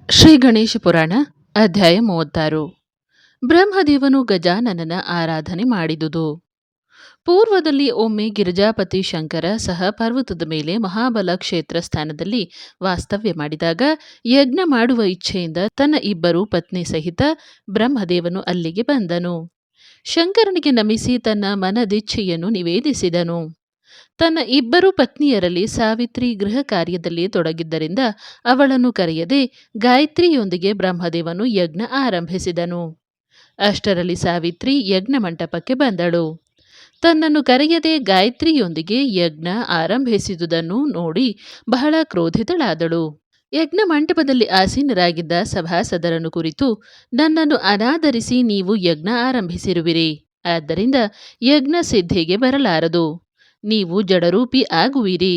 ಶ್ರೀ ಗಣೇಶ ಪುರಾಣ ಅಧ್ಯಾಯ 36. ಬ್ರಹ್ಮದೇವನು ಗಜಾನನನ ಆರಾಧನೆ ಮಾಡಿದುದು. ಪೂರ್ವದಲ್ಲಿ ಒಮ್ಮೆ ಗಿರಿಜಾಪತಿ ಶಂಕರ ಸಹ ಪರ್ವತದ ಮೇಲೆ ಮಹಾಬಲ ಕ್ಷೇತ್ರ ಸ್ಥಾನದಲ್ಲಿ ವಾಸ್ತವ್ಯ ಮಾಡಿದಾಗ ಯಜ್ಞ ಮಾಡುವ ಇಚ್ಛೆಯಿಂದ ತನ್ನ ಇಬ್ಬರು ಪತ್ನಿ ಸಹಿತ ಬ್ರಹ್ಮದೇವನು ಅಲ್ಲಿಗೆ ಬಂದನು. ಶಂಕರನಿಗೆ ನಮಿಸಿ ತನ್ನ ಮನದಿಚ್ಛೆಯನ್ನು ನಿವೇದಿಸಿದನು. ತನ್ನ ಇಬ್ಬರು ಪತ್ನಿಯರಲ್ಲಿ ಸಾವಿತ್ರಿ ಗೃಹ ಕಾರ್ಯದಲ್ಲಿ ತೊಡಗಿದ್ದರಿಂದ ಅವಳನ್ನು ಕರೆಯದೆ ಗಾಯತ್ರಿಯೊಂದಿಗೆ ಬ್ರಹ್ಮದೇವನು ಯಜ್ಞ ಆರಂಭಿಸಿದನು. ಅಷ್ಟರಲ್ಲಿ ಸಾವಿತ್ರಿ ಯಜ್ಞ ಮಂಟಪಕ್ಕೆ ಬಂದಳು. ತನ್ನನ್ನು ಕರೆಯದೆ ಗಾಯತ್ರಿಯೊಂದಿಗೆ ಯಜ್ಞ ಆರಂಭಿಸಿದುದನ್ನು ನೋಡಿ ಬಹಳ ಕ್ರೋಧಿತಳಾದಳು. ಯಜ್ಞ ಮಂಟಪದಲ್ಲಿ ಆಸೀನರಾಗಿದ್ದ ಸಭಾಸದರನ್ನು ಕುರಿತು, ನನ್ನನ್ನು ಅನಾದರಿಸಿ ನೀವು ಯಜ್ಞ ಆರಂಭಿಸಿರುವಿರಿ, ಆದ್ದರಿಂದ ಯಜ್ಞ ಸಿದ್ಧಿಗೆ ಬರಲಾರದು, ನೀವು ಜಡರೂಪಿ ಆಗುವಿರಿ.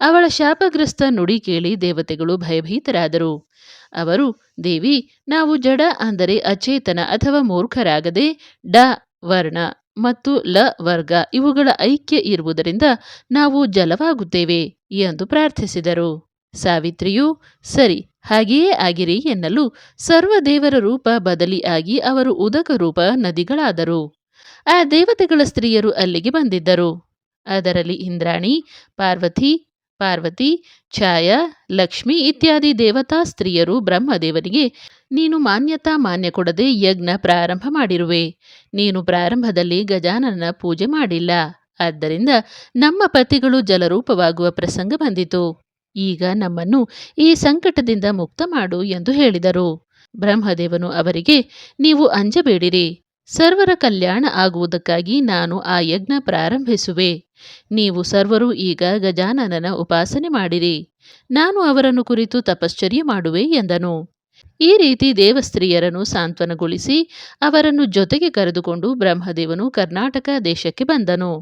ಅವಳ ಶಾಪಗ್ರಸ್ತ ನುಡಿ ಕೇಳಿ ದೇವತೆಗಳು ಭಯಭೀತರಾದರು. ಅವರು, ದೇವಿ, ನಾವು ಜಡ ಅಂದರೆ ಅಚೇತನ ಅಥವಾ ಮೂರ್ಖರಾಗದೆ ಡ ವರ್ಣ ಮತ್ತು ಲ ವರ್ಗ ಇವುಗಳ ಐಕ್ಯ ಇರುವುದರಿಂದ ನಾವು ಜಲವಾಗುತ್ತೇವೆ ಎಂದು ಪ್ರಾರ್ಥಿಸಿದರು. ಸಾವಿತ್ರಿಯು, ಸರಿ, ಹಾಗೆಯೇ ಆಗಿರಿ ಎನ್ನಲು ಸರ್ವದೇವರ ರೂಪ ಬದಲಿಯಾಗಿ ಅವರು ಉದಕ ರೂಪ ನದಿಗಳಾದರು. ಆ ದೇವತೆಗಳ ಸ್ತ್ರೀಯರು ಅಲ್ಲಿಗೆ ಬಂದಿದ್ದರು. ಅದರಲ್ಲಿ ಇಂದ್ರಾಣಿ, ಪಾರ್ವತಿ, ಛಾಯಾ, ಲಕ್ಷ್ಮಿ ಇತ್ಯಾದಿ ದೇವತಾ ಸ್ತ್ರೀಯರು ಬ್ರಹ್ಮದೇವನಿಗೆ, ನೀನು ಮಾನ್ಯ ಕೊಡದೆ ಯಜ್ಞ ಪ್ರಾರಂಭ ಮಾಡಿರುವೆ. ನೀನು ಪ್ರಾರಂಭದಲ್ಲಿ ಗಜಾನನ ಪೂಜೆ ಮಾಡಿಲ್ಲ. ಆದ್ದರಿಂದ ನಮ್ಮ ಪತಿಗಳು ಜಲರೂಪವಾಗುವ ಪ್ರಸಂಗ ಬಂದಿತು. ಈಗ ನಮ್ಮನ್ನು ಈ ಸಂಕಟದಿಂದ ಮುಕ್ತ ಮಾಡು ಎಂದು ಹೇಳಿದರು. ಬ್ರಹ್ಮದೇವನು ಅವರಿಗೆ, ನೀವು ಅಂಜಬೇಡಿರಿ. ಸರ್ವರ ಕಲ್ಯಾಣ ಆಗುವುದಕ್ಕಾಗಿ ನಾನು ಆ ಯಜ್ಞ ಪ್ರಾರಂಭಿಸುವೆ. ನೀವು ಸರ್ವರು ಈಗ ಗಜಾನನನ ಉಪಾಸನೆ ಮಾಡಿರಿ. ನಾನು ಅವರನ್ನು ಕುರಿತು ತಪಶ್ಚರ್ಯ ಮಾಡುವೆ ಎಂದನು. ಈ ರೀತಿ ದೇವಸ್ತ್ರೀಯರನ್ನು ಸಾಂತ್ವನಗೊಳಿಸಿ ಅವರನ್ನು ಜೊತೆಗೆ ಕರೆದುಕೊಂಡು ಬ್ರಹ್ಮದೇವನು ಕರ್ನಾಟಕ ದೇಶಕ್ಕೆ ಬಂದನು.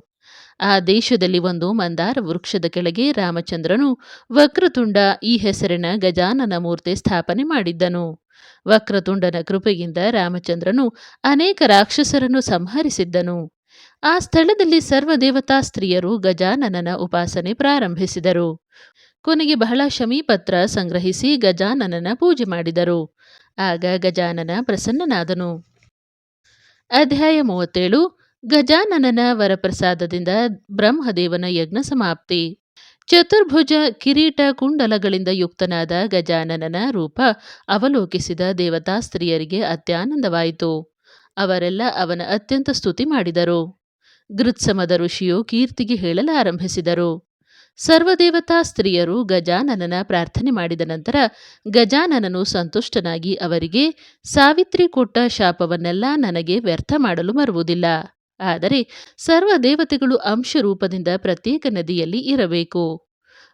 ಆ ದೇಶದಲ್ಲಿ ಒಂದು ಮಂದಾರ ವೃಕ್ಷದ ಕೆಳಗೆ ರಾಮಚಂದ್ರನು ವಕ್ರತುಂಡ ಈ ಹೆಸರಿನ ಗಜಾನನ ಮೂರ್ತಿ ಸ್ಥಾಪನೆ ಮಾಡಿದ್ದನು. ವಕ್ರತುಂಡನ ಕೃಪೆಯಿಂದ ರಾಮಚಂದ್ರನು ಅನೇಕ ರಾಕ್ಷಸರನ್ನು ಸಂಹರಿಸಿದ್ದನು. ಆ ಸ್ಥಳದಲ್ಲಿ ಸರ್ವದೇವತಾ ಸ್ತ್ರೀಯರು ಗಜಾನನನ ಉಪಾಸನೆ ಪ್ರಾರಂಭಿಸಿದರು. ಕೊನೆಗೆ ಬಹಳ ಶಮೀಪತ್ರ ಸಂಗ್ರಹಿಸಿ ಗಜಾನನನ ಪೂಜೆ ಮಾಡಿದರು. ಆಗ ಗಜಾನನ ಪ್ರಸನ್ನನಾದನು. ಅಧ್ಯಾಯ 37. ಗಜಾನನನ ವರಪ್ರಸಾದದಿಂದ ಬ್ರಹ್ಮದೇವನ ಯಜ್ಞ ಸಮಾಪ್ತಿ. ಚತುರ್ಭುಜ ಕಿರೀಟ ಕುಂಡಲಗಳಿಂದ ಯುಕ್ತನಾದ ಗಜಾನನನ ರೂಪ ಅವಲೋಕಿಸಿದ ದೇವತಾ ಸ್ತ್ರೀಯರಿಗೆ ಅತ್ಯಾನಂದವಾಯಿತು. ಅವರೆಲ್ಲ ಅವನ ಅತ್ಯಂತ ಸ್ತುತಿ ಮಾಡಿದರು. ಗೃತ್ಸಮದ ಋಷಿಯು ಕೀರ್ತಿಗೆ ಹೇಳಲಾರಂಭಿಸಿದರು. ಸರ್ವದೇವತಾ ಸ್ತ್ರೀಯರು ಗಜಾನನನ ಪ್ರಾರ್ಥನೆ ಮಾಡಿದ ನಂತರ ಗಜಾನನನು ಸಂತುಷ್ಟನಾಗಿ ಅವರಿಗೆ, ಸಾವಿತ್ರಿ ಕೊಟ್ಟ ಶಾಪವನ್ನೆಲ್ಲ ನನಗೆ ವ್ಯರ್ಥ ಮಾಡಲು ಬರುವುದಿಲ್ಲ. ಆದರೆ ಸರ್ವದೇವತೆಗಳು ಅಂಶರೂಪದಿಂದ ಪ್ರತ್ಯೇಕ ನದಿಯಲ್ಲಿ ಇರಬೇಕು.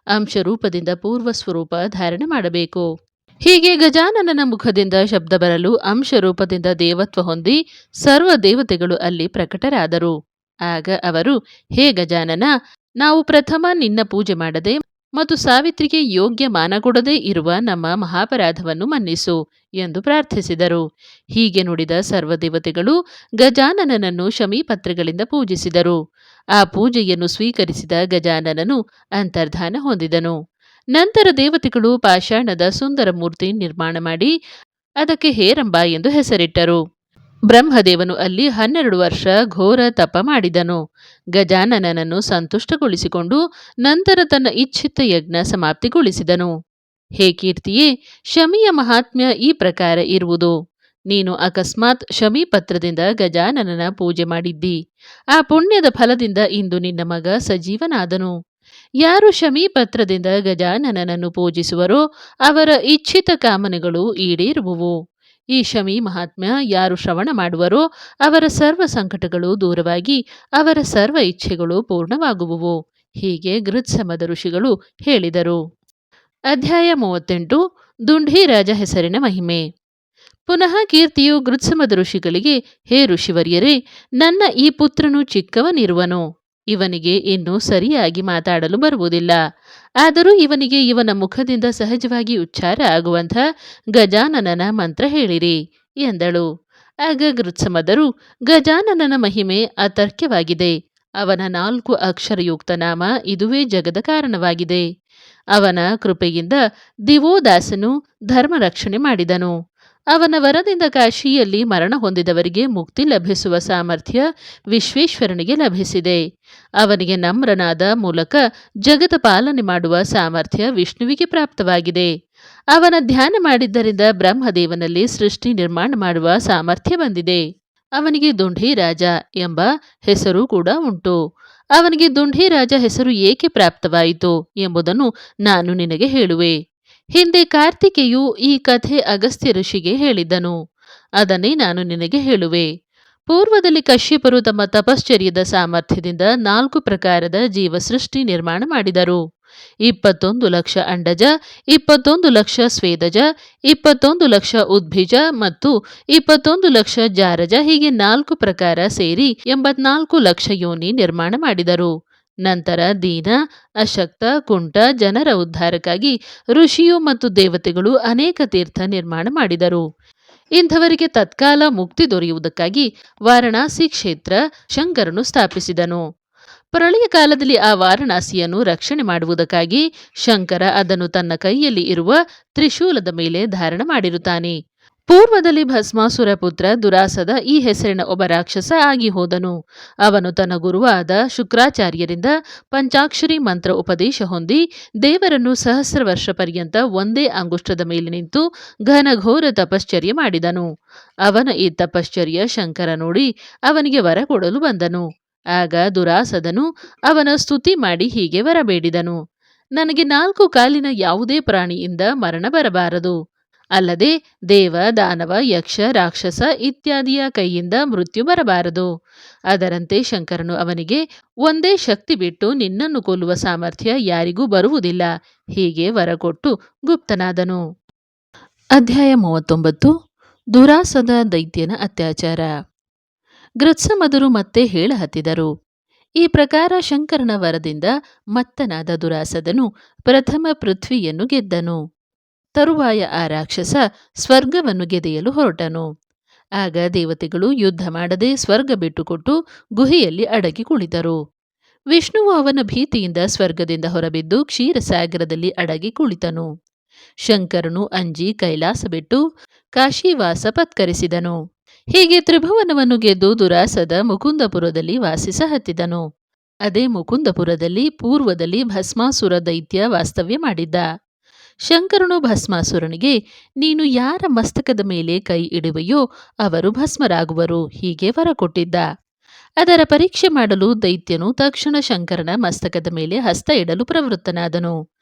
ಅಂಶರೂಪದಿಂದ ಪೂರ್ವ ಸ್ವರೂಪ ಧಾರಣೆ ಮಾಡಬೇಕು. ಹೀಗೆ ಗಜಾನನನ ಮುಖದಿಂದ ಶಬ್ದ ಬರಲು ಅಂಶರೂಪದಿಂದ ದೇವತ್ವ ಹೊಂದಿ ಸರ್ವ ದೇವತೆಗಳು ಅಲ್ಲಿ ಪ್ರಕಟರಾದರು. ಆಗ ಅವರು, ಹೇ ಗಜಾನನ, ನಾವು ಪ್ರಥಮ ನಿನ್ನ ಪೂಜೆ ಮಾಡದೆ ಮತ್ತು ಸಾವಿತ್ರಿಗೆ ಯೋಗ್ಯ ಮಾನ ಕೊಡದೇ ಇರುವ ನಮ್ಮ ಮಹಾಪರಾಧವನ್ನು ಮನ್ನಿಸು ಎಂದು ಪ್ರಾರ್ಥಿಸಿದರು. ಹೀಗೆ ನುಡಿದ ಸರ್ವದೇವತೆಗಳು ಗಜಾನನನನ್ನು ಶಮೀಪತ್ರೆಗಳಿಂದ ಪೂಜಿಸಿದರು. ಆ ಪೂಜೆಯನ್ನು ಸ್ವೀಕರಿಸಿದ ಗಜಾನನನು ಅಂತರ್ಧಾನ ಹೊಂದಿದನು. ನಂತರ ದೇವತೆಗಳು ಪಾಷಾಣದ ಸುಂದರ ಮೂರ್ತಿ ನಿರ್ಮಾಣ ಮಾಡಿ ಅದಕ್ಕೆ ಹೇರಂಬ ಎಂದು ಹೆಸರಿಟ್ಟರು. ಬ್ರಹ್ಮದೇವನು ಅಲ್ಲಿ 12 ವರ್ಷ ಘೋರ ತಪ ಮಾಡಿದನು. ಗಜಾನನನನ್ನು ಸಂತುಷ್ಟಗೊಳಿಸಿಕೊಂಡು ನಂತರ ತನ್ನ ಇಚ್ಛಿತ ಯಜ್ಞ ಸಮಾಪ್ತಿಗೊಳಿಸಿದನು. ಹೇ ಕೀರ್ತಿಯೇ, ಶಮಿಯ ಮಹಾತ್ಮ್ಯ ಈ ಪ್ರಕಾರ ಇರುವುದು. ನೀನು ಅಕಸ್ಮಾತ್ ಶಮೀಪತ್ರದಿಂದ ಗಜಾನನನ ಪೂಜೆ ಮಾಡಿದ್ದಿ. ಆ ಪುಣ್ಯದ ಫಲದಿಂದ ಇಂದು ನಿನ್ನ ಮಗ ಸಜೀವನಾದನು. ಯಾರು ಶಮೀಪತ್ರದಿಂದ ಗಜಾನನನನ್ನು ಪೂಜಿಸುವರೋ ಅವರ ಇಚ್ಛಿತ ಕಾಮನೆಗಳು ಈಡೇರುವುವು. ಈ ಶಮಿ ಮಹಾತ್ಮ್ಯ ಯಾರು ಶ್ರವಣ ಮಾಡುವರೋ ಅವರ ಸರ್ವ ಸಂಕಟಗಳು ದೂರವಾಗಿ ಅವರ ಸರ್ವ ಇಚ್ಛೆಗಳು ಪೂರ್ಣವಾಗುವುವು. ಹೀಗೆ ಗೃತ್ಸಮದ ಋಷಿಗಳು ಹೇಳಿದರು. ಅಧ್ಯಾಯ 38. ದುಂಢೀರಾಜ ಹೆಸರಿನ ಮಹಿಮೆ. ಪುನಃ ಕೀರ್ತಿಯು ಗೃತ್ಸಮದ ಋಷಿಗಳಿಗೆ, ಹೇ ಋಷಿವರ್ಯರೇ, ನನ್ನ ಈ ಪುತ್ರನು ಚಿಕ್ಕವನಿರುವನು. ಇವನಿಗೆ ಇನ್ನೂ ಸರಿಯಾಗಿ ಮಾತಾಡಲು ಬರುವುದಿಲ್ಲ. ಆದರೂ ಇವನಿಗೆ ಇವನ ಮುಖದಿಂದ ಸಹಜವಾಗಿ ಉಚ್ಚಾರ ಆಗುವಂಥ ಗಜಾನನನ ಮಂತ್ರ ಹೇಳಿರಿ ಎಂದಳು. ಆಗ ಗೃತ್ಸಮದರು, ಗಜಾನನನ ಮಹಿಮೆ ಅತರ್ಕ್ಯವಾಗಿದೆ. ಅವನ 4 ಅಕ್ಷರಯುಕ್ತ ನಾಮ ಇದುವೇ ಜಗದ ಕಾರಣವಾಗಿದೆ. ಅವನ ಕೃಪೆಯಿಂದ ದಿವೋದಾಸನು ಧರ್ಮ ರಕ್ಷಣೆ ಮಾಡಿದನು. ಅವನ ವರದಿಂದ ಕಾಶಿಯಲ್ಲಿ ಮರಣ ಹೊಂದಿದವರಿಗೆ ಮುಕ್ತಿ ಲಭಿಸುವ ಸಾಮರ್ಥ್ಯ ವಿಶ್ವೇಶ್ವರನಿಗೆ ಲಭಿಸಿದೆ. ಅವನಿಗೆ ನಮ್ರನಾದ ಮೂಲಕ ಜಗತ ಪಾಲನೆ ಮಾಡುವ ಸಾಮರ್ಥ್ಯ ವಿಷ್ಣುವಿಗೆ ಪ್ರಾಪ್ತವಾಗಿದೆ. ಅವನ ಧ್ಯಾನ ಮಾಡಿದ್ದರಿಂದ ಬ್ರಹ್ಮದೇವನಲ್ಲಿ ಸೃಷ್ಟಿ ನಿರ್ಮಾಣ ಮಾಡುವ ಸಾಮರ್ಥ್ಯ ಬಂದಿದೆ. ಅವನಿಗೆ ದುಂಢಿರಾಜ ಎಂಬ ಹೆಸರು ಕೂಡ ಉಂಟು. ಅವನಿಗೆ ದುಂಢಿರಾಜ ಹೆಸರು ಏಕೆ ಪ್ರಾಪ್ತವಾಯಿತು ಎಂಬುದನ್ನು ನಾನು ನಿನಗೆ ಹೇಳುವೆ. ಹಿಂದೆ ಕಾರ್ತಿಕೇಯು ಈ ಕಥೆ ಅಗಸ್ತ್ಯ ಋಷಿಗೆ ಹೇಳಿದ್ದನು. ಅದನ್ನೇ ನಾನು ನಿನಗೆ ಹೇಳುವೆ. ಪೂರ್ವದಲ್ಲಿ ಕಶ್ಯಪರು ತಮ್ಮ ತಪಶ್ಚರ್ಯದ ಸಾಮರ್ಥ್ಯದಿಂದ 4 ಪ್ರಕಾರದ ಜೀವ ಸೃಷ್ಟಿ ನಿರ್ಮಾಣ ಮಾಡಿದರು. 21 ಲಕ್ಷ ಅಂಡಜ, 21 ಲಕ್ಷ ಸ್ವೇದಜ, 21 ಲಕ್ಷ ಉದ್ಭಿಜ ಮತ್ತು 21 ಲಕ್ಷ ಜಾರಜ, ಹೀಗೆ 4 ಪ್ರಕಾರ ಸೇರಿ 84 ಲಕ್ಷ ಯೋನಿ ನಿರ್ಮಾಣ ಮಾಡಿದರು. ನಂತರ ದೀನ, ಅಶಕ್ತ, ಕುಂಟ ಜನರ ಉದ್ಧಾರಕ್ಕಾಗಿ ಋಷಿಯು ಮತ್ತು ದೇವತೆಗಳು ಅನೇಕ ತೀರ್ಥ ನಿರ್ಮಾಣ ಮಾಡಿದರು. ಇಂಥವರಿಗೆ ತತ್ಕಾಲ ಮುಕ್ತಿ ದೊರೆಯುವುದಕ್ಕಾಗಿ ವಾರಣಾಸಿ ಕ್ಷೇತ್ರ ಶಂಕರನು ಸ್ಥಾಪಿಸಿದನು. ಪ್ರಳಯ ಕಾಲದಲ್ಲಿ ಆ ವಾರಣಾಸಿಯನ್ನು ರಕ್ಷಣೆ ಮಾಡುವುದಕ್ಕಾಗಿ ಶಂಕರ ಅದನ್ನು ತನ್ನ ಕೈಯಲ್ಲಿ ಇರುವ ತ್ರಿಶೂಲದ ಮೇಲೆ ಧಾರಣ ಮಾಡಿರುತ್ತಾನೆ. ಪೂರ್ವದಲ್ಲಿ ಭಸ್ಮಾಸುರ ಪುತ್ರ ದುರಾಸದ ಈ ಹೆಸರಿನ ಒಬ್ಬ ರಾಕ್ಷಸ ಆಗಿ ಹೋದನು. ಅವನು ತನ್ನ ಗುರುವಾದ ಶುಕ್ರಾಚಾರ್ಯರಿಂದ ಪಂಚಾಕ್ಷರಿ ಮಂತ್ರ ಉಪದೇಶ ಹೊಂದಿ ದೇವರನ್ನು ಸಹಸ್ರ ವರ್ಷ ಪರ್ಯಂತ ಒಂದೇ ಅಂಗುಷ್ಟದ ಮೇಲೆ ನಿಂತು ಘನಘೋರ ತಪಶ್ಚರ್ಯ ಮಾಡಿದನು. ಅವನ ಈ ತಪಶ್ಚರ್ಯ ಶಂಕರ ನೋಡಿ ಅವನಿಗೆ ವರ ಕೊಡಲು ಬಂದನು. ಆಗ ದುರಾಸದನು ಅವನ ಸ್ತುತಿ ಮಾಡಿ ಹೀಗೆ ವರ ಬೇಡಿದನು: ನನಗೆ 4 ಕಾಲಿನ ಯಾವುದೇ ಪ್ರಾಣಿಯಿಂದ ಮರಣ ಬರಬಾರದು. ಅಲ್ಲದೆ ದೇವ, ದಾನವ, ಯಕ್ಷ, ರಾಕ್ಷಸ ಇತ್ಯಾದಿಯ ಕೈಯಿಂದ ಮೃತ್ಯು ಬರಬಾರದು. ಅದರಂತೆ ಶಂಕರನು ಅವನಿಗೆ ಒಂದೇ ಶಕ್ತಿ ಬಿಟ್ಟು ನಿನ್ನನ್ನು ಕೊಲ್ಲುವ ಸಾಮರ್ಥ್ಯ ಯಾರಿಗೂ ಬರುವುದಿಲ್ಲ, ಹೀಗೆ ವರ ಕೊಟ್ಟು ಗುಪ್ತನಾದನು. ಅಧ್ಯಾಯ 39. ದುರಾಸದ ದೈತ್ಯನ ಅತ್ಯಾಚಾರ. ಗೃತ್ಸಮದರು ಮತ್ತೆ ಹೇಳಹತ್ತಿದರು. ಈ ಪ್ರಕಾರ ಶಂಕರನ ವರದಿಂದ ಮತ್ತನಾದ ದುರಾಸದನು ಪ್ರಥಮ ಪೃಥ್ವಿಯನ್ನು ಗೆದ್ದನು. ತರುವಾಯ ಆ ರಾಕ್ಷಸ ಸ್ವರ್ಗವನ್ನು ಗೆದೆಯಲು ಹೊರಟನು. ಆಗ ದೇವತೆಗಳು ಯುದ್ಧ ಮಾಡದೆ ಸ್ವರ್ಗ ಬಿಟ್ಟುಕೊಟ್ಟು ಗುಹೆಯಲ್ಲಿ ಅಡಗಿ ಕುಳಿತರು. ವಿಷ್ಣುವು ಅವನ ಭೀತಿಯಿಂದ ಸ್ವರ್ಗದಿಂದ ಹೊರಬಿದ್ದು ಕ್ಷೀರಸಾಗರದಲ್ಲಿ ಅಡಗಿ ಕುಳಿತನು. ಶಂಕರನು ಅಂಜಿ ಕೈಲಾಸ ಬಿಟ್ಟು ಕಾಶಿವಾಸ ಪತ್ಕರಿಸಿದನು. ಹೀಗೆ ತ್ರಿಭುವನವನ್ನು ಗೆದ್ದು ದುರಾಸದ ಮುಕುಂದಪುರದಲ್ಲಿ ವಾಸಿಸ ಹತ್ತಿದನು. ಅದೇ ಮುಕುಂದಪುರದಲ್ಲಿ ಪೂರ್ವದಲ್ಲಿ ಭಸ್ಮಾಸುರ ದೈತ್ಯ ವಾಸ್ತವ್ಯ ಮಾಡಿದ್ದ. ಶಂಕರನು ಭಸ್ಮಾಸುರನಿಗೆ, ನೀನು ಯಾರ ಮಸ್ತಕದ ಮೇಲೆ ಕೈ ಇಡುವೆಯೋ ಅವರು ಭಸ್ಮರಾಗುವರು, ಹೀಗೆ ವರ ಕೊಟ್ಟಿದ್ದ. ಅದರ ಪರೀಕ್ಷೆ ಮಾಡಲು ದೈತ್ಯನು ತಕ್ಷಣ ಶಂಕರನ ಮಸ್ತಕದ ಮೇಲೆ ಹಸ್ತ ಇಡಲು ಪ್ರವೃತ್ತನಾದನು.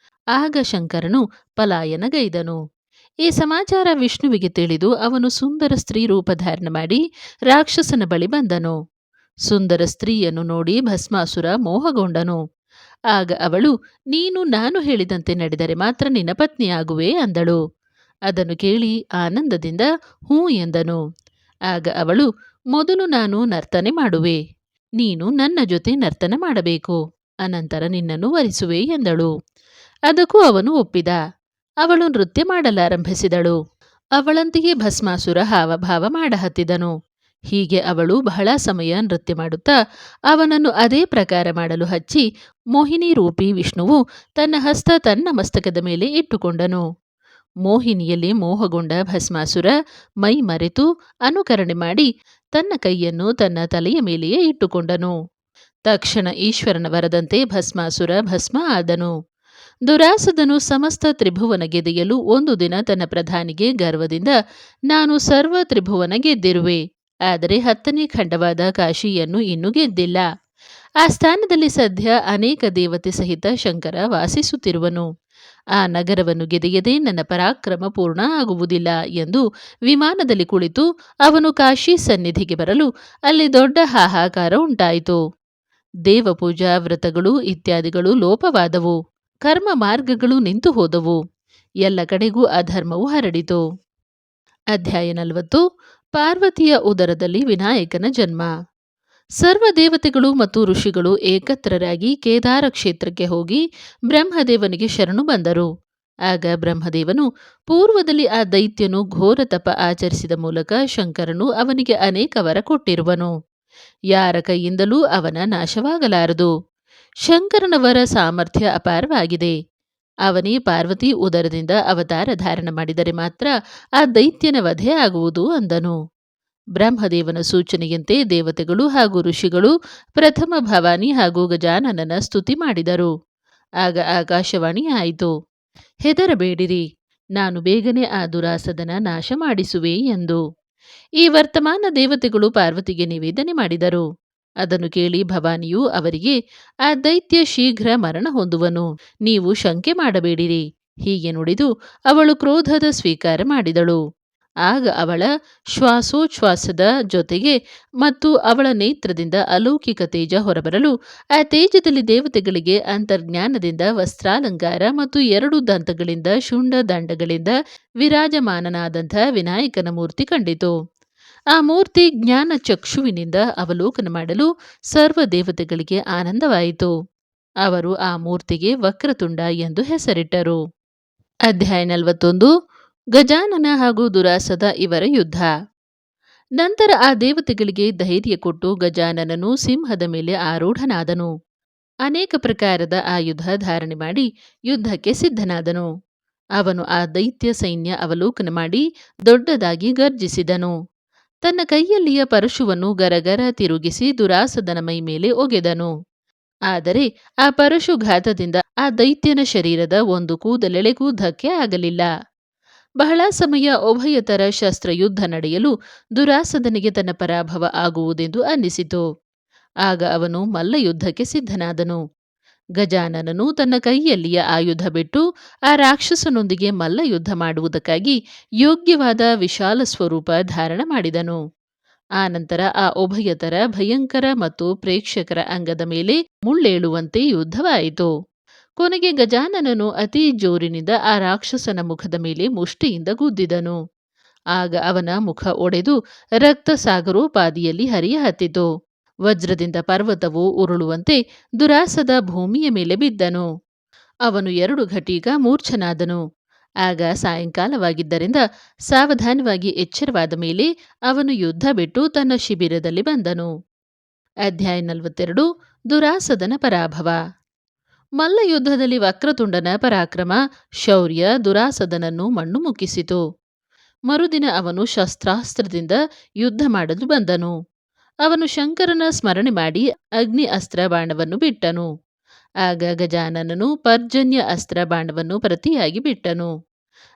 ಆಗ ಶಂಕರನು ಪಲಾಯನಗೈದನು. ಈ ಸಮಾಚಾರ ವಿಷ್ಣುವಿಗೆ ತಿಳಿದು ಅವನು ಸುಂದರ ಸ್ತ್ರೀ ರೂಪ ಧಾರಣ ಮಾಡಿ ರಾಕ್ಷಸನ ಬಳಿ ಬಂದನು. ಸುಂದರ ಸ್ತ್ರೀಯನ್ನು ನೋಡಿ ಭಸ್ಮಾಸುರ ಮೋಹಗೊಂಡನು. ಆಗ ಅವಳು, ನೀನು ನಾನು ಹೇಳಿದಂತೆ ನಡೆದರೆ ಮಾತ್ರ ನಿನ್ನ ಪತ್ನಿಯಾಗುವೆ ಅಂದಳು. ಅದನ್ನು ಕೇಳಿ ಆನಂದದಿಂದ ಹೂ ಎಂದನು. ಆಗ ಅವಳು, ಮೊದಲು ನಾನು ನರ್ತನೆ ಮಾಡುವೆ, ನೀನು ನನ್ನ ಜೊತೆ ನರ್ತನ ಮಾಡಬೇಕು, ಅನಂತರ ನಿನ್ನನ್ನು ವರಿಸುವೆ ಎಂದಳು. ಅದಕ್ಕೂ ಅವನು ಒಪ್ಪಿದ. ಅವಳು ನೃತ್ಯ ಮಾಡಲಾರಂಭಿಸಿದಳು. ಅವಳಂತೆಯೇ ಭಸ್ಮಾಸುರ ಹಾವಭಾವ ಮಾಡಹತ್ತಿದನು. ಹೀಗೆ ಅವಳು ಬಹಳ ಸಮಯ ನೃತ್ಯ ಮಾಡುತ್ತಾ ಅವನನ್ನು ಅದೇ ಪ್ರಕಾರ ಮಾಡಲು ಹಚ್ಚಿ ಮೋಹಿನಿ ರೂಪಿ ವಿಷ್ಣುವು ತನ್ನ ಹಸ್ತ ತನ್ನ ಮಸ್ತಕದ ಮೇಲೆ ಇಟ್ಟುಕೊಂಡನು. ಮೋಹಿನಿಯಲ್ಲಿ ಮೋಹಗೊಂಡ ಭಸ್ಮಾಸುರ ಮೈ ಮರೆತು ಅನುಕರಣೆ ಮಾಡಿ ತನ್ನ ಕೈಯನ್ನು ತನ್ನ ತಲೆಯ ಮೇಲೆಯೇ ಇಟ್ಟುಕೊಂಡನು. ತಕ್ಷಣ ಈಶ್ವರನ ವರದಂತೆ ಭಸ್ಮಾಸುರ ಭಸ್ಮ ಆದನು. ದುರಾಸದನು ಸಮಸ್ತ ತ್ರಿಭುವನ ಗೆದೆಯಲು ಒಂದು ದಿನ ತನ್ನ ಪ್ರಧಾನಿಗೆ ಗರ್ವದಿಂದ, ನಾನು ಸರ್ವ ತ್ರಿಭುವನ ಗೆದ್ದಿರುವೆ, ಆದರೆ 10ನೇ ಖಂಡವಾದ ಕಾಶಿಯನ್ನು ಇನ್ನೂ ಗೆದ್ದಿಲ್ಲ. ಆ ಸ್ಥಾನದಲ್ಲಿ ಸದ್ಯ ಅನೇಕ ದೇವತೆ ಸಹಿತ ಶಂಕರ ವಾಸಿಸುತ್ತಿರುವನು. ಆ ನಗರವನ್ನು ಗೆದೆಯದೆ ನನ್ನ ಪರಾಕ್ರಮ ಪೂರ್ಣ ಆಗುವುದಿಲ್ಲ ಎಂದು ವಿಮಾನದಲ್ಲಿ ಕುಳಿತು ಅವನು ಕಾಶಿ ಸನ್ನಿಧಿಗೆ ಬರಲು ಅಲ್ಲಿ ದೊಡ್ಡ ಹಾಹಾಕಾರ ಉಂಟಾಯಿತು. ದೇವಪೂಜಾ ವ್ರತಗಳು ಇತ್ಯಾದಿಗಳು ಲೋಪವಾದವು. ಕರ್ಮ ಮಾರ್ಗಗಳು ನಿಂತು ಹೋದವು. ಎಲ್ಲ ಕಡೆಗೂ ಅಧರ್ಮವು ಹರಡಿತು. ಅಧ್ಯಾಯ 40. ಪಾರ್ವತಿಯ ಉದರದಲ್ಲಿ ವಿನಾಯಕನ ಜನ್ಮ. ಸರ್ವ ದೇವತೆಗಳು ಮತ್ತು ಋಷಿಗಳು ಏಕತ್ರರಾಗಿ ಕೇದಾರ ಕ್ಷೇತ್ರಕ್ಕೆ ಹೋಗಿ ಬ್ರಹ್ಮದೇವನಿಗೆ ಶರಣು ಬಂದರು. ಆಗ ಬ್ರಹ್ಮದೇವನು, ಪೂರ್ವದಲ್ಲಿ ಆ ದೈತ್ಯನು ಘೋರ ತಪ ಆಚರಿಸಿದ ಮೂಲಕ ಶಂಕರನು ಅವನಿಗೆ ಅನೇಕ ವರ ಕೊಟ್ಟಿರುವನು. ಯಾರ ಕೈಯಿಂದಲೂ ಅವನ ನಾಶವಾಗಲಾರದು. ಶಂಕರನ ವರ ಸಾಮರ್ಥ್ಯ ಅಪಾರವಾಗಿದೆ. ಅವನೇ ಪಾರ್ವತಿ ಉದರದಿಂದ ಅವತಾರ ಧಾರಣ ಮಾಡಿದರೆ ಮಾತ್ರ ಆ ದೈತ್ಯನ ವಧೆ ಆಗುವುದು ಅಂದನು. ಬ್ರಹ್ಮದೇವನ ಸೂಚನೆಯಂತೆ ದೇವತೆಗಳು ಹಾಗೂ ಋಷಿಗಳು ಪ್ರಥಮ ಭವಾನಿ ಹಾಗೂ ಗಜಾನನನ ಸ್ತುತಿ ಮಾಡಿದರು. ಆಗ ಆಕಾಶವಾಣಿ ಆಯಿತು, ಹೆದರಬೇಡಿರಿ, ನಾನು ಬೇಗನೆ ಆ ದುರಾಸದನ ನಾಶ ಮಾಡಿಸುವೆ ಎಂದು. ಈ ವರ್ತಮಾನ ದೇವತೆಗಳು ಪಾರ್ವತಿಗೆ ನಿವೇದನೆ ಮಾಡಿದರು. ಅದನ್ನು ಕೇಳಿ ಭವಾನಿಯು ಅವರಿಗೆ, ಆ ದೈತ್ಯ ಶೀಘ್ರ ಮರಣ ಹೊಂದುವನು, ನೀವು ಶಂಕೆ ಮಾಡಬೇಡಿರಿ, ಹೀಗೆ ನುಡಿದು ಅವಳು ಕ್ರೋಧದ ಸ್ವೀಕಾರ ಮಾಡಿದಳು. ಆಗ ಅವಳ ಶ್ವಾಸೋಚ್ಛ್ವಾಸದ ಜೊತೆಗೆ ಮತ್ತು ಅವಳ ನೇತ್ರದಿಂದ ಅಲೌಕಿಕ ತೇಜ ಹೊರಬರಲು ಆ ತೇಜದಲ್ಲಿ ದೇವತೆಗಳಿಗೆ ಅಂತರ್ಜ್ಞಾನದಿಂದ ವಸ್ತ್ರಾಲಂಕಾರ ಮತ್ತು 2 ದಂತಗಳಿಂದ ಶುಂಡ ದಂಡಗಳಿಂದ ವಿರಾಜಮಾನನಾದಂಥ ವಿನಾಯಕನ ಮೂರ್ತಿ ಕಂಡಿತು. ಆ ಮೂರ್ತಿ ಜ್ಞಾನ ಚಕ್ಷುವಿನಿಂದ ಅವಲೋಕನ ಮಾಡಲು ಸರ್ವ ದೇವತೆಗಳಿಗೆ ಆನಂದವಾಯಿತು. ಅವರು ಆ ಮೂರ್ತಿಗೆ ವಕ್ರತುಂಡ ಎಂದು ಹೆಸರಿಟ್ಟರು. ಅಧ್ಯಾಯ 41. ಗಜಾನನ ಹಾಗೂ ದುರಾಸದ ಇವರ ಯುದ್ಧ. ನಂತರ ಆ ದೇವತೆಗಳಿಗೆ ಧೈರ್ಯ ಕೊಟ್ಟು ಗಜಾನನನು ಸಿಂಹದ ಮೇಲೆ ಆರೂಢನಾದನು. ಅನೇಕ ಪ್ರಕಾರದ ಆಯುಧ ಧಾರಣೆ ಮಾಡಿ ಯುದ್ಧಕ್ಕೆ ಸಿದ್ಧನಾದನು. ಅವನು ಆ ದೈತ್ಯ ಸೈನ್ಯ ಅವಲೋಕನ ಮಾಡಿ ದೊಡ್ಡದಾಗಿ ಗರ್ಜಿಸಿದನು. ತನ್ನ ಕೈಯಲ್ಲಿಯ ಪರಶುವನ್ನು ಗರಗರ ತಿರುಗಿಸಿ ದುರಾಸದನ ಮೈ ಮೇಲೆ ಒಗೆದನು. ಆದರೆ ಆ ಪರಶುಘಾತದಿಂದ ಆ ದೈತ್ಯನ ಶರೀರದ ಒಂದು ಕೂದಲೆಳೆಗೂ ಧಕ್ಕೆ ಆಗಲಿಲ್ಲ. ಬಹಳ ಸಮಯ ಉಭಯತರ ಶಸ್ತ್ರಯುದ್ಧ ನಡೆಯಲು ದುರಾಸದನಿಗೆ ತನ್ನ ಪರಾಭವ ಆಗುವುದೆಂದು ಅನ್ನಿಸಿತು. ಆಗ ಅವನು ಮಲ್ಲಯುದ್ಧಕ್ಕೆ ಸಿದ್ಧನಾದನು. ಗಜಾನನನು ತನ್ನ ಕೈಯಲ್ಲಿಯ ಆಯುಧ ಬಿಟ್ಟು ಆ ರಾಕ್ಷಸನೊಂದಿಗೆ ಮಲ್ಲಯುದ್ಧ ಮಾಡುವುದಕ್ಕಾಗಿ ಯೋಗ್ಯವಾದ ವಿಶಾಲ ಸ್ವರೂಪ ಧಾರಣ ಮಾಡಿದನು. ಆನಂತರ ಆ ಉಭಯತರ ಭಯಂಕರ ಮತ್ತು ಪ್ರೇಕ್ಷಕರ ಅಂಗದ ಮೇಲೆ ಮುಳ್ಳೇಳುವಂತೆ ಯುದ್ಧವಾಯಿತು. ಕೊನೆಗೆ ಗಜಾನನನು ಅತಿ ಜೋರಿನಿಂದ ಆ ರಾಕ್ಷಸನ ಮುಖದ ಮೇಲೆ ಮುಷ್ಟಿಯಿಂದ ಗುದ್ದಿದನು. ಆಗ ಅವನ ಮುಖ ಒಡೆದು ರಕ್ತ ಸಾಗರೋಪಾದಿಯಲ್ಲಿ ಹರಿಯ ಹತ್ತಿತು. ವಜ್ರದಿಂದ ಪರ್ವತವು ಉರುಳುವಂತೆ ದುರಾಸದ ಭೂಮಿಯ ಮೇಲೆ ಬಿದ್ದನು. ಅವನು 2 ಘಟೀಗ ಮೂರ್ಛನಾದನು. ಆಗ ಸಾಯಂಕಾಲವಾಗಿದ್ದರಿಂದ ಸಾವಧಾನವಾಗಿ ಎಚ್ಚರವಾದ ಮೇಲೆ ಅವನು ಯುದ್ಧ ಬಿಟ್ಟು ತನ್ನ ಶಿಬಿರದಲ್ಲಿ ಬಂದನು. ಅಧ್ಯಾಯ 42. ದುರಾಸದನ ಪರಾಭವ. ಮಲ್ಲಯುದ್ಧದಲ್ಲಿ ವಕ್ರತುಂಡನ ಪರಾಕ್ರಮ ಶೌರ್ಯ ದುರಾಸದನನ್ನು ಮಣ್ಣು ಮುಕ್ಕಿಸಿತು. ಮರುದಿನ ಅವನು ಶಸ್ತ್ರಾಸ್ತ್ರದಿಂದ ಯುದ್ಧ ಮಾಡಲು ಬಂದನು. ಅವನು ಶಂಕರನ ಸ್ಮರಣೆ ಮಾಡಿ ಅಗ್ನಿ ಅಸ್ತ್ರ ಬಾಣವನ್ನು ಬಿಟ್ಟನು. ಆಗ ಗಜಾನನನು ಪರ್ಜನ್ಯ ಅಸ್ತ್ರ ಬಾಣವನ್ನು ಪ್ರತಿಯಾಗಿ ಬಿಟ್ಟನು.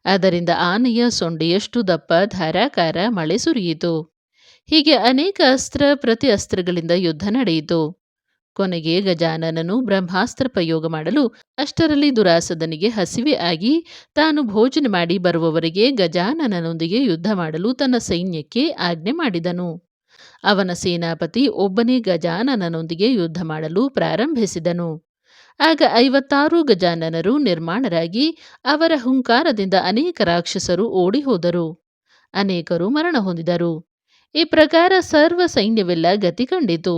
ಅದರಿಂದ ಆನೆಯ ಸೊಂಡೆಯಷ್ಟು ದಪ್ಪ ಧಾರಾಕಾರ ಮಳೆ ಸುರಿಯಿತು. ಹೀಗೆ ಅನೇಕ ಅಸ್ತ್ರ ಪ್ರತಿ ಅಸ್ತ್ರಗಳಿಂದ ಯುದ್ಧ ನಡೆಯಿತು. ಕೊನೆಗೆ ಗಜಾನನನು ಬ್ರಹ್ಮಾಸ್ತ್ರ ಪ್ರಯೋಗ ಮಾಡಲು ಅಷ್ಟರಲ್ಲಿ ದುರಾಸದನಿಗೆ ಹಸಿವೆ ಆಗಿ ತಾನು ಭೋಜನ ಮಾಡಿ ಬರುವವರೆಗೆ ಗಜಾನನನೊಂದಿಗೆ ಯುದ್ಧ ಮಾಡಲು ತನ್ನ ಸೈನ್ಯಕ್ಕೆ ಆಜ್ಞೆ ಮಾಡಿದನು. ಅವನ ಸೇನಾಪತಿ ಒಬ್ಬನೇ ಗಜಾನನನೊಂದಿಗೆ ಯುದ್ಧ ಮಾಡಲು ಪ್ರಾರಂಭಿಸಿದನು. ಆಗ 56 ಗಜಾನನರು ನಿರ್ಮಾಣರಾಗಿ ಅವರ ಹುಂಕಾರದಿಂದ ಅನೇಕ ರಾಕ್ಷಸರು ಓಡಿ ಹೋದರು. ಅನೇಕರು ಮರಣ ಹೊಂದಿದರು. ಈ ಪ್ರಕಾರ ಸರ್ವ ಸೈನ್ಯವೆಲ್ಲ ಗತಿ ಕಂಡಿತು.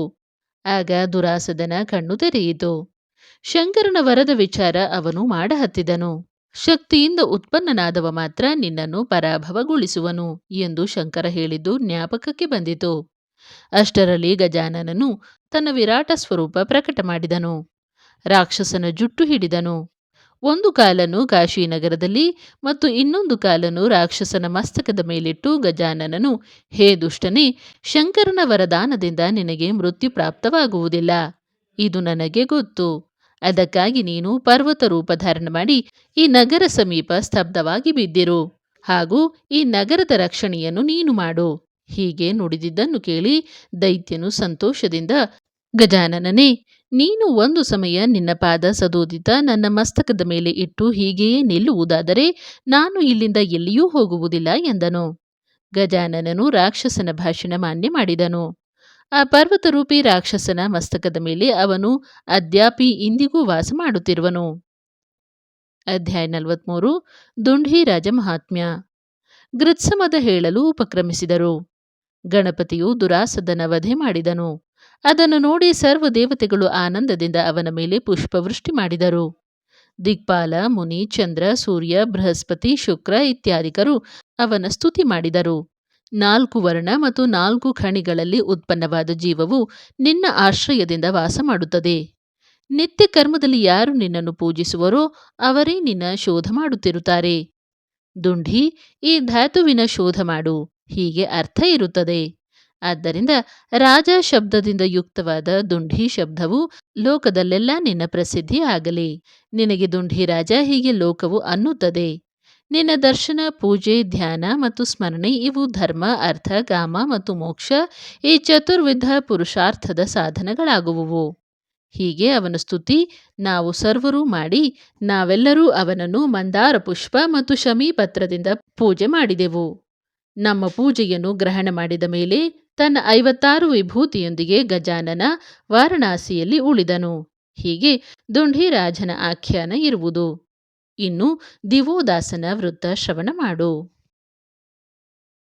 ಆಗ ದುರಾಸದನ ಕಣ್ಣು ತೆರೆಯಿತು. ಶಂಕರನ ವರದ ವಿಚಾರ ಅವನು ಮಾಡಹತ್ತಿದನು. ಶಕ್ತಿಯಿಂದ ಉತ್ಪನ್ನನಾದವ ಮಾತ್ರ ನಿನ್ನನ್ನು ಪರಾಭವಗೊಳಿಸುವನು ಎಂದು ಶಂಕರ ಹೇಳಿದ್ದು ಜ್ಞಾಪಕಕ್ಕೆ ಬಂದಿತು. ಅಷ್ಟರಲ್ಲಿ ಗಜಾನನನು ತನ್ನ ವಿರಾಟ ಸ್ವರೂಪ ಪ್ರಕಟ ಮಾಡಿದನು. ರಾಕ್ಷಸನ ಜುಟ್ಟು ಹಿಡಿದನು. ಒಂದು ಕಾಲನ್ನು ಕಾಶಿನಗರದಲ್ಲಿ ಮತ್ತು ಇನ್ನೊಂದು ಕಾಲನ್ನು ರಾಕ್ಷಸನ ಮಸ್ತಕದ ಮೇಲಿಟ್ಟು ಗಜಾನನನು, ಹೇ ದುಷ್ಟನೇ, ಶಂಕರನ ವರದಾನದಿಂದ ನಿನಗೆ ಮೃತ್ಯು ಪ್ರಾಪ್ತವಾಗುವುದಿಲ್ಲ. ಇದು ನನಗೆ ಗೊತ್ತು. ಅದಕ್ಕಾಗಿ ನೀನು ಪರ್ವತ ರೂಪ ಧಾರಣ ಮಾಡಿ ಈ ನಗರ ಸಮೀಪ ಸ್ತಬ್ಧವಾಗಿ ಬಿದ್ದಿರು ಹಾಗೂ ಈ ನಗರದ ರಕ್ಷಣೆಯನ್ನು ನೀನು ಮಾಡು. ಹೀಗೆ ನುಡಿದಿದ್ದನ್ನು ಕೇಳಿ ದೈತ್ಯನು ಸಂತೋಷದಿಂದ, ಗಜಾನನನೇ, ನೀನು ಒಂದು ಸಮಯ ನಿನ್ನ ಪಾದ ಸದೋದಿತ ನನ್ನ ಮಸ್ತಕದ ಮೇಲೆ ಇಟ್ಟು ಹೀಗೆಯೇ ನಿಲ್ಲುವುದಾದರೆ ನಾನು ಇಲ್ಲಿಂದ ಎಲ್ಲಿಯೂ ಹೋಗುವುದಿಲ್ಲ ಎಂದನು. ಗಜಾನನನು ರಾಕ್ಷಸನ ಭಾಷಣ ಮಾನ್ಯ ಮಾಡಿದನು. ಆ ಪರ್ವತರೂಪಿ ರಾಕ್ಷಸನ ಮಸ್ತಕದ ಮೇಲೆ ಅವನು ಅದ್ಯಾಪಿ ಇಂದಿಗೂ ವಾಸ ಮಾಡುತ್ತಿರುವನು. ಅಧ್ಯಾಯ 43. ದುಂಢೀರಾಜ ಮಹಾತ್ಮ್ಯ. ಗೃತ್ಸಮದ ಹೇಳಲು ಉಪಕ್ರಮಿಸಿದರು. ಗಣಪತಿಯು ದುರಾಸದನ ವಧೆ ಮಾಡಿದನು. ಅದನ್ನು ನೋಡಿ ಸರ್ವ ದೇವತೆಗಳು ಆನಂದದಿಂದ ಅವನ ಮೇಲೆ ಪುಷ್ಪವೃಷ್ಟಿ ಮಾಡಿದರು. ದಿಕ್ಪಾಲ, ಮುನಿ, ಚಂದ್ರ, ಸೂರ್ಯ, ಬೃಹಸ್ಪತಿ, ಶುಕ್ರ ಇತ್ಯಾದಿಕರು ಅವನ ಸ್ತುತಿ ಮಾಡಿದರು. 4 ವರ್ಣ ಮತ್ತು 4 ಖಣಿಗಳಲ್ಲಿ ಉತ್ಪನ್ನವಾದ ಜೀವವು ನಿನ್ನ ಆಶ್ರಯದಿಂದ ವಾಸ ಮಾಡುತ್ತದೆ. ನಿತ್ಯ ಕರ್ಮದಲ್ಲಿ ಯಾರು ನಿನ್ನನ್ನು ಪೂಜಿಸುವರೋ ಅವರೇ ನಿನ್ನ ಶೋಧ ಮಾಡುತ್ತಿರುತ್ತಾರೆ. ದುಂಡಿ, ಈ ಧಾತುವಿನ ಶೋಧ ಮಾಡು, ಹೀಗೆ ಅರ್ಥ ಇರುತ್ತದೆ. ಆದ್ದರಿಂದ ರಾಜ ಶಬ್ದದಿಂದ ಯುಕ್ತವಾದ ದುಂಡಿ ಶಬ್ದವು ಲೋಕದಲ್ಲೆಲ್ಲ ನಿನ್ನ ಪ್ರಸಿದ್ಧಿ ಆಗಲಿ. ನಿನಗೆ ದುಂಡಿ ರಾಜ ಹೀಗೆ ಲೋಕವು ಅನ್ನುತ್ತದೆ. ನಿನ್ನ ದರ್ಶನ, ಪೂಜೆ, ಧ್ಯಾನ ಮತ್ತು ಸ್ಮರಣೆ ಇವು ಧರ್ಮ, ಅರ್ಥ, ಕಾಮ ಮತ್ತು ಮೋಕ್ಷ ಈ ಚತುರ್ವಿಧ ಪುರುಷಾರ್ಥದ ಸಾಧನಗಳಾಗುವುವು. ಹೀಗೆ ಅವನ ಸ್ತುತಿ ನಾವು ಸರ್ವರೂ ಮಾಡಿ ನಾವೆಲ್ಲರೂ ಅವನನ್ನು ಮಂದಾರ ಪುಷ್ಪ ಮತ್ತು ಶಮೀ ಪತ್ರದಿಂದ ಪೂಜೆ ಮಾಡಿದೆವು. ನಮ್ಮ ಪೂಜೆಯನ್ನು ಗ್ರಹಣ ಮಾಡಿದ ಮೇಲೆ ತನ್ನ 56 ವಿಭೂತಿಯೊಂದಿಗೆ ಗಜಾನನ ವಾರಣಾಸಿಯಲ್ಲಿ ಉಳಿದನು. ಹೀಗೆ ದುಂಡಿರಾಜನ ಆಖ್ಯಾನ ಇರುವುದು. ಇನ್ನು ದಿವೋದಾಸನ ವೃತ್ತ ಶ್ರವಣ ಮಾಡು.